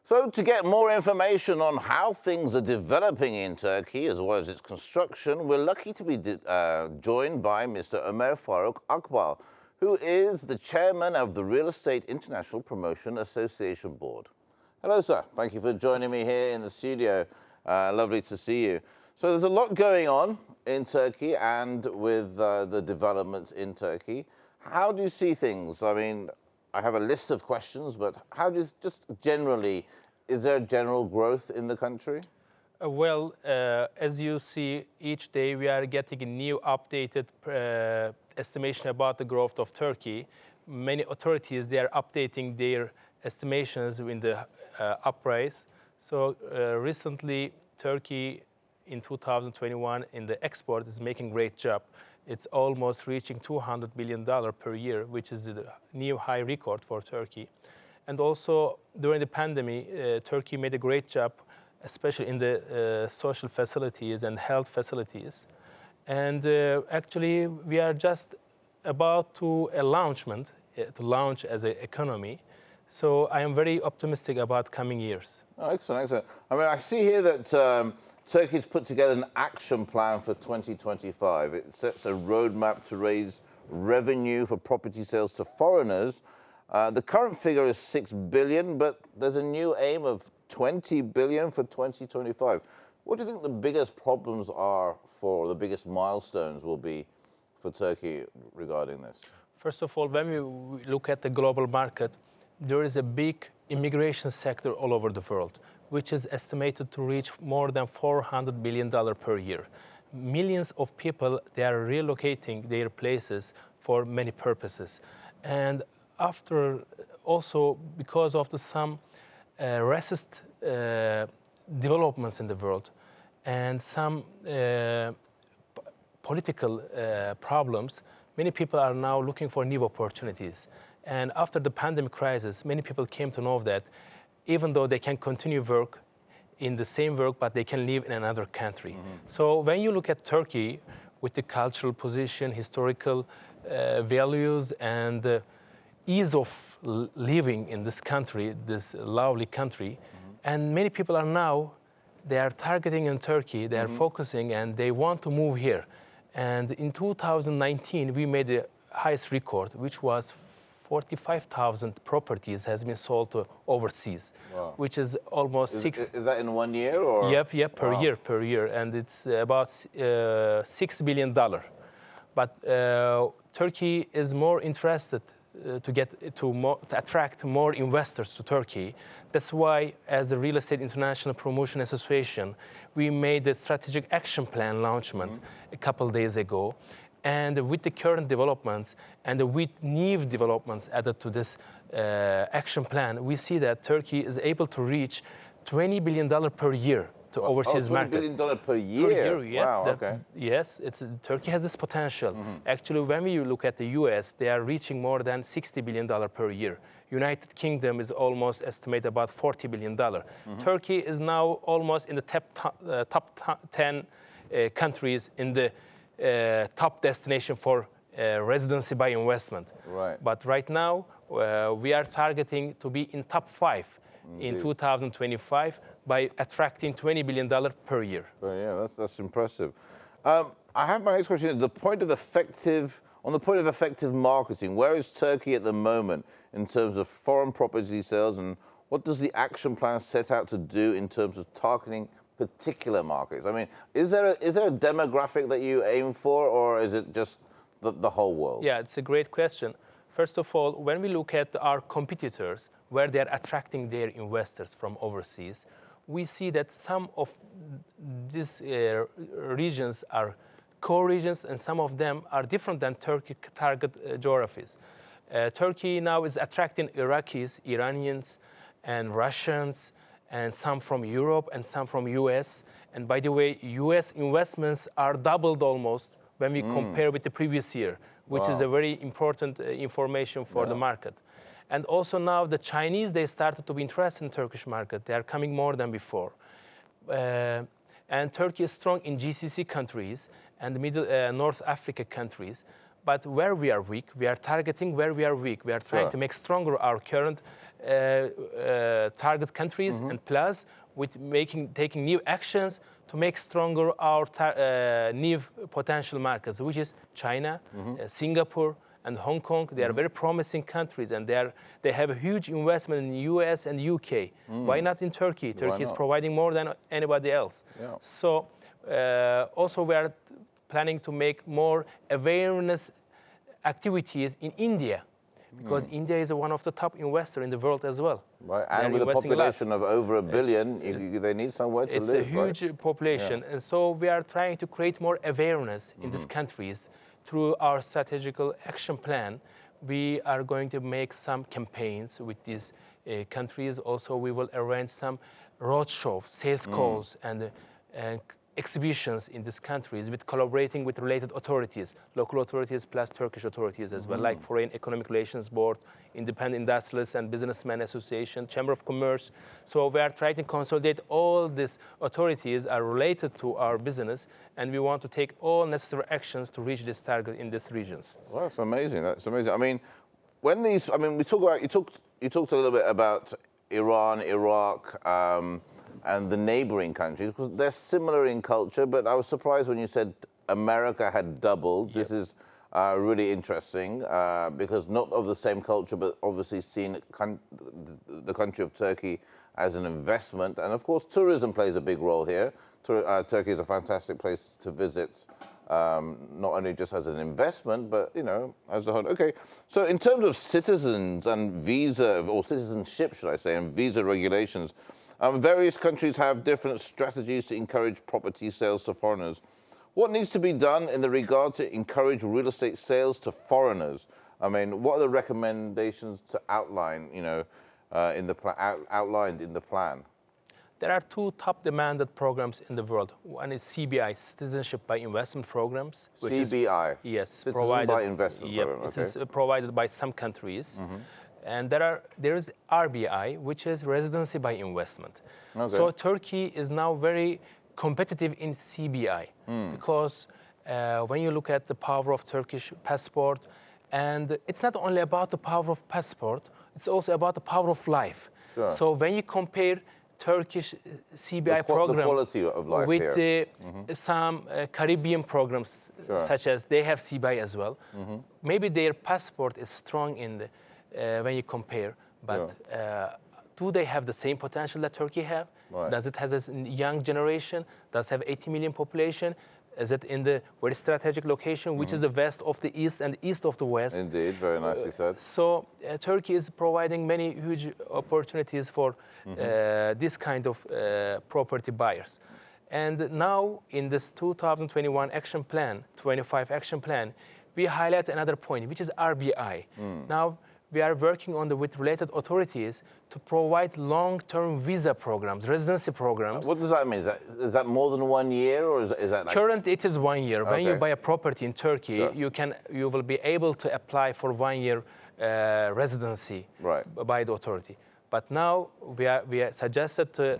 So to get more information on how things are developing in Turkey, as well as its construction, we're lucky to be joined by Mr. Ömer Faruk Akbal, who is the chairman of the Real Estate International Promotion Association Board. Hello, sir. Thank you for joining me here in the studio. Lovely to see you. So there's a lot going on in Turkey and with the developments in Turkey. How do you see things? I mean, I have a list of questions, but how do you, just generally, is there general growth in the country? As you see, each day we are getting a new updated estimation about the growth of Turkey. Many authorities, they are updating their estimations in the uprise. So recently, Turkey in 2021 in the export is making great job. It's almost reaching $200 billion per year, which is a new high record for Turkey. And also during the pandemic, Turkey made a great job, especially in the social facilities and health facilities. And actually, we are just about to launch as an economy. So I am very optimistic about coming years. Oh, excellent, excellent. I mean, I see here that Turkey's put together an action plan for 2025. It sets a roadmap to raise revenue for property sales to foreigners. The current figure is 6 billion, but there's a new aim of 20 billion for 2025. What do you think the biggest problems are for, the biggest milestones will be for Turkey regarding this? First of all, when we look at the global market, there is a big immigration sector all over the world, which is estimated to reach more than $400 billion per year. Millions of people, they are relocating their places for many purposes. And after, also because of some racist developments in the world and some political problems, many people are now looking for new opportunities. And after the pandemic crisis, many people came to know that even though they can continue work in the same work, but they can live in another country. Mm-hmm. So when you look at Turkey with the cultural position, historical values, and ease of living in this country, this lovely country, mm-hmm. and many people are now, they are targeting in Turkey, they are mm-hmm. focusing, and they want to move here. And in 2019, we made the highest record, which was 45,000 properties has been sold to overseas, wow. which is almost Is that in 1 year? Or? Yep, per year. And it's about $6 billion. But Turkey is more interested to attract more investors to Turkey. That's why, as the Real Estate International Promotion Association, we made a strategic action plan launchment mm-hmm. a couple of days ago. And with the current developments and with new developments added to this action plan, we see that Turkey is able to reach $20 billion per year to overseas market. $20 billion per year? Per year, yeah. Wow, okay. Yes, Turkey has this potential. Mm-hmm. Actually, when we look at the US, they are reaching more than $60 billion per year. United Kingdom is almost estimated about $40 billion. Mm-hmm. Turkey is now almost in the top 10 countries in the top destination for residency by investment. Right. But right now, we are targeting to be in top 5 in 2025 by attracting $20 billion per year. Yeah, that's impressive. I have my next question. On the point of effective marketing, where is Turkey at the moment in terms of foreign property sales, and what does the action plan set out to do in terms of targeting particular markets? I mean, is there a demographic that you aim for, or is it just the whole world? Yeah, it's a great question. First of all, when we look at our competitors, where they're attracting their investors from overseas, we see that some of these regions are core regions, and some of them are different than Turkey target geographies. Turkey now is attracting Iraqis, Iranians, and Russians, and some from Europe and some from US. And by the way, US investments are doubled almost when we compare with the previous year, which wow. is a very important information for the market. And also now the Chinese, they started to be interested in Turkish market. They are coming more than before. And Turkey is strong in GCC countries and the North Africa countries. But where we are weak, we are targeting where we are weak. We are trying to make stronger our current target countries, and plus with taking new actions to make stronger our new potential markets, which is China, Singapore, and Hong Kong. They are very promising countries, and they have a huge investment in the US and UK. Why not in Turkey? Turkey is providing more than anybody else. Yeah. So also we are planning to make more awareness activities in India, because India is one of the top investors in the world as well. Right, and with a population of over 1 billion, they need somewhere to live. It's a huge population, and so we are trying to create more awareness in these countries through our strategical action plan. We are going to make some campaigns with these countries. Also, we will arrange some roadshows, sales calls, and exhibitions in these countries with collaborating with related authorities, local authorities plus Turkish authorities as well, like Foreign Economic Relations Board, Independent Industrialists and Businessmen Association, Chamber of Commerce. So we are trying to consolidate all these authorities are related to our business, and we want to take all necessary actions to reach this target in these regions. Well, that's amazing. That's amazing. I mean, we talk about, you talked a little bit about Iran, Iraq, and the neighboring countries, because they're similar in culture, but I was surprised when you said America had doubled. This is really interesting, because not of the same culture, but obviously seen the country of Turkey as an investment. And of course, tourism plays a big role here. Turkey is a fantastic place to visit, not only just as an investment, but, as a whole. Okay, so in terms of citizens and visa, or citizenship, should I say, and visa regulations, various countries have different strategies to encourage property sales to foreigners. What needs to be done in the regard to encourage real estate sales to foreigners? I mean, what are the recommendations to outline, outlined in the plan? There are two top demanded programs in the world. One is CBI, Citizenship by Investment Programs. Which CBI? Yes. Citizenship by Investment Program. It is provided by some countries. And there is RBI, which is Residency by Investment. Okay. So Turkey is now very competitive in CBI, because when you look at the power of Turkish passport, and it's not only about the power of passport, it's also about the power of life. Sure. So when you compare Turkish CBI program, the quality of life with here. Some Caribbean programs, such as they have CBI as well, maybe their passport is strong in the when you compare, but do they have the same potential that Turkey have? Right. Does it have a young generation? Does it have 80 million population? Is it in the very strategic location, which is the west of the east and east of the west? Indeed, very nicely said. So Turkey is providing many huge opportunities for this kind of property buyers. And now in this 2021 action plan, 25 action plan, we highlight another point, which is RBI. Now, we are working on with related authorities to provide long-term visa programs, residency programs. What does that mean? Is that more than 1 year, or is that like... Currently, it is 1 year. Okay. When you buy a property in Turkey, you will be able to apply for 1 year residency by the authority. But now we are suggested to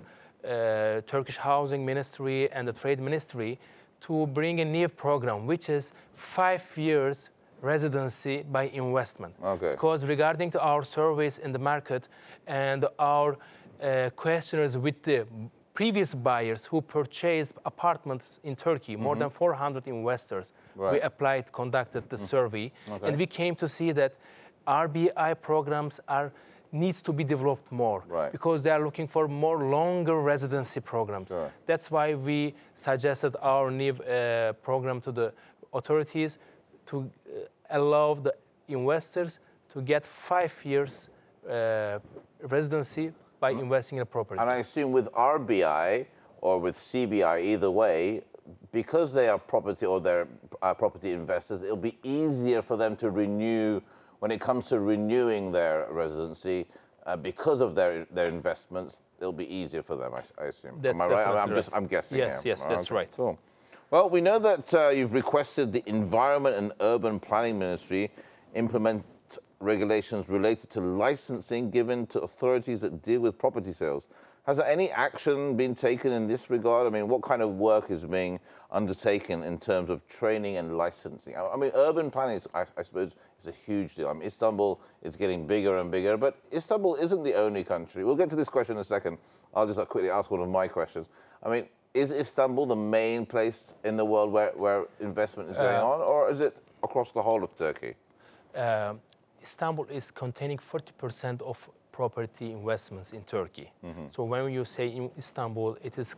Turkish Housing Ministry and the Trade Ministry to bring a new program, which is 5 years residency by investment. Okay. Because regarding to our surveys in the market and our questionnaires with the previous buyers who purchased apartments in Turkey, more than 400 investors, we conducted the survey, and we came to see that RBI programs needs to be developed more, because they are looking for more longer residency programs. Sure. That's why we suggested our new program to the authorities to allow the investors to get 5 years residency by investing in a property. And I assume with RBI or with CBI, either way, because they are property or they're property investors, it'll be easier for them to renew when it comes to renewing their residency. Because of their investments, it'll be easier for them, I assume. Am I right? I'm guessing. Yes, that's right. Cool. Well, we know that you've requested the Environment and Urban Planning Ministry implement regulations related to licensing given to authorities that deal with property sales. Has any action been taken in this regard? I mean, what kind of work is being undertaken in terms of training and licensing? I mean, urban planning, I suppose, is a huge deal. I mean, Istanbul is getting bigger and bigger, but Istanbul isn't the only country. We'll get to this question in a second. I'll just quickly ask one of my questions. I mean, is Istanbul the main place in the world where investment is going on, or is it across the whole of Turkey? Istanbul is containing 40% of property investments in Turkey. So when you say in Istanbul, it is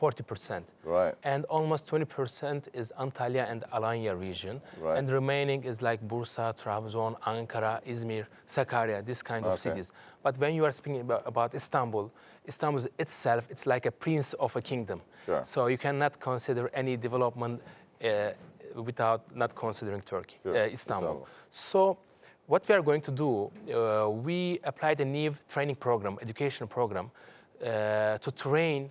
40%. Right. And almost 20% is Antalya and Alanya region. Right. And the remaining is like Bursa, Trabzon, Ankara, Izmir, Sakarya, this kind of cities. But when you are speaking about Istanbul, Istanbul itself, it's like a prince of a kingdom. Sure. So you cannot consider any development without not considering Turkey, Istanbul. So what we are going to do, we applied a new training program, education program, to train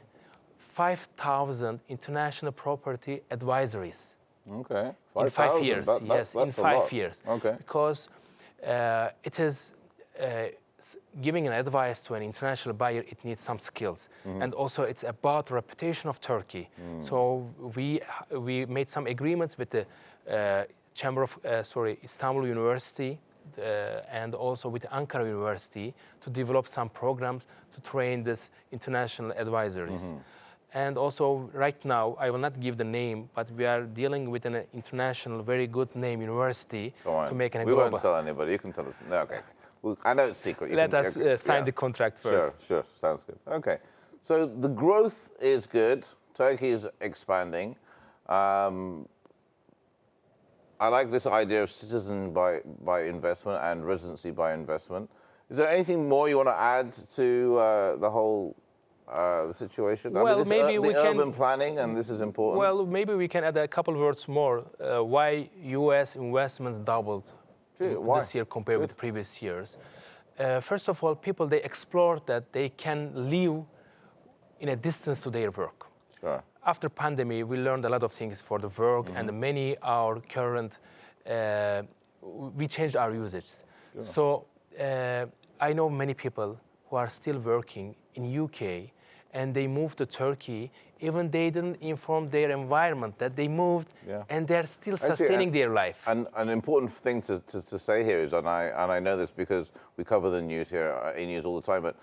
5,000 international property advisories. Okay. In 5 years, yes, in 5 years. Okay. Because it is giving an advice to an international buyer, it needs some skills. And also it's about reputation of Turkey. So we made some agreements with the Istanbul University, and also with Ankara University to develop some programs to train this international advisories. And also right now, I will not give the name, but we are dealing with an international, very good name university to make an global. We won't tell anybody. You can tell us. No, okay. Well, I know it's secret. Let us sign the contract first. Sure. Sounds good. Okay. So the growth is good. Turkey is expanding. I like this idea of citizen by investment and residency by investment. Is there anything more you want to add to the whole situation? Well, I mean, maybe we can urban planning, and this is important. Well, maybe we can add a couple of words more. Why U.S. investments doubled this year compared with previous years? First of all, people, they explored that they can live in a distance to their work. Sure. After pandemic, we learned a lot of things for the work, and many our current, we changed our usage. Sure. So I know many people who are still working in UK, and they moved to Turkey. Even they didn't inform their environment that they moved, and they're still sustaining their life. And an important thing to say here is, and I know this because we cover the news here, ANews all the time, but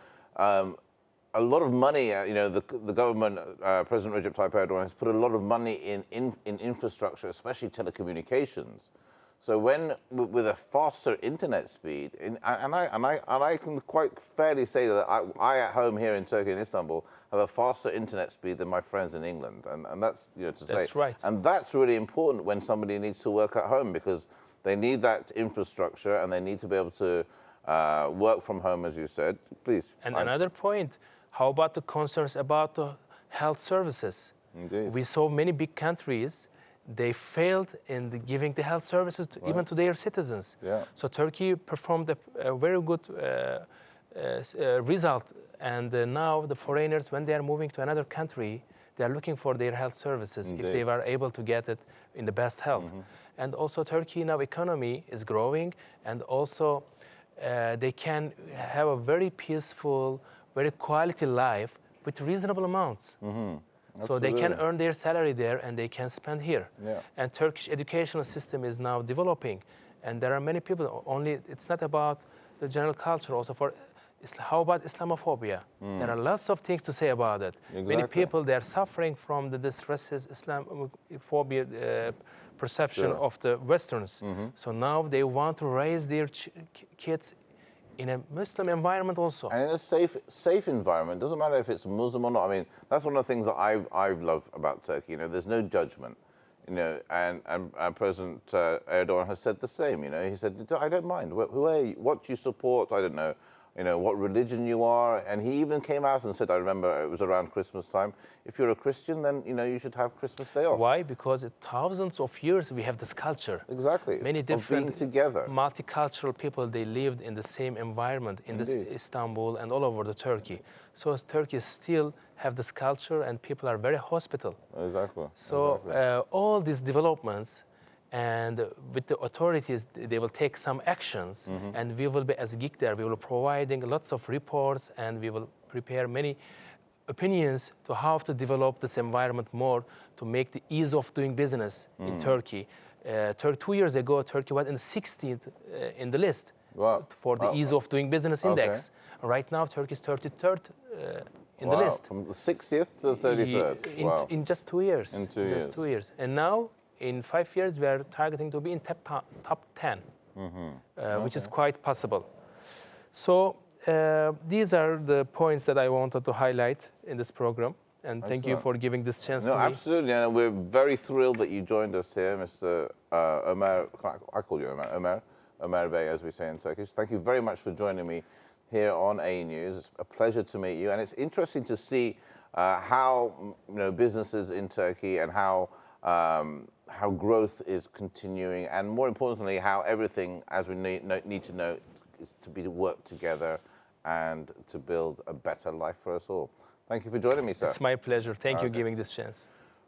a lot of money, the government, President Recep Tayyip Erdogan has put a lot of money in infrastructure, especially telecommunications. So with a faster internet speed, and I can quite fairly say that I at home here in Turkey and Istanbul have a faster internet speed than my friends in England, and that's to say. That's right. And that's really important when somebody needs to work at home, because they need that infrastructure and they need to be able to work from home, as you said. Please. And another point. How about the concerns about the health services? Indeed. We saw many big countries, they failed in giving the health services even to their citizens. Yeah. So Turkey performed a very good result. And now the foreigners, when they are moving to another country, they are looking for their health services. Indeed. If they were able to get it in the best health. And also Turkey now economy is growing, and also they can have a very peaceful, very quality life with reasonable amounts. So they can earn their salary there and they can spend here. Yeah. And Turkish educational system is now developing. And there are many people, it's not about the general culture, also how about Islamophobia? There are lots of things to say about it. Exactly. Many people, they are suffering from this racist Islamophobia perception of the Westerns. So now they want to raise their kids in a Muslim environment also. And in a safe environment. Doesn't matter if it's Muslim or not. I mean, that's one of the things that I love about Turkey. There's no judgment. And President Erdogan has said the same. He said, I don't mind. Who are you? What do you support? I don't know. What religion you are. And he even came out and said, I remember it was around Christmas time, if you're a Christian, then, you should have Christmas Day off. Why? Because thousands of years we have this culture. Exactly. Many different being together. Multicultural people, they lived in the same environment in this Istanbul and all over the Turkey. So Turkey still have this culture and people are very hospitable. Exactly. So all these developments, and with the authorities, they will take some actions, and we will be, as GIGDER, we will be providing lots of reports, and we will prepare many opinions to how to develop this environment more to make the ease of doing business in Turkey. 2 years ago, Turkey was in the 16th in the list for the ease of doing business index. Right now, Turkey is 33rd in the list. From the 60th to the 33rd. In just 2 years. In 2 years. Just 2 years. And now, in 5 years, we are targeting to be in top 10, which is quite possible. So these are the points that I wanted to highlight in this program. And thank you for giving this chance to me. Absolutely. And we're very thrilled that you joined us here, Mr. Ömer. I call you Ömer. Ömer Bey, as we say in Turkish. Thank you very much for joining me here on ANews. It's a pleasure to meet you. And it's interesting to see how businesses in Turkey and how growth is continuing. And more importantly, how everything, as we need to know, is to be to work together and to build a better life for us all. Thank you for joining me, sir. It's my pleasure. Thank you for giving this chance.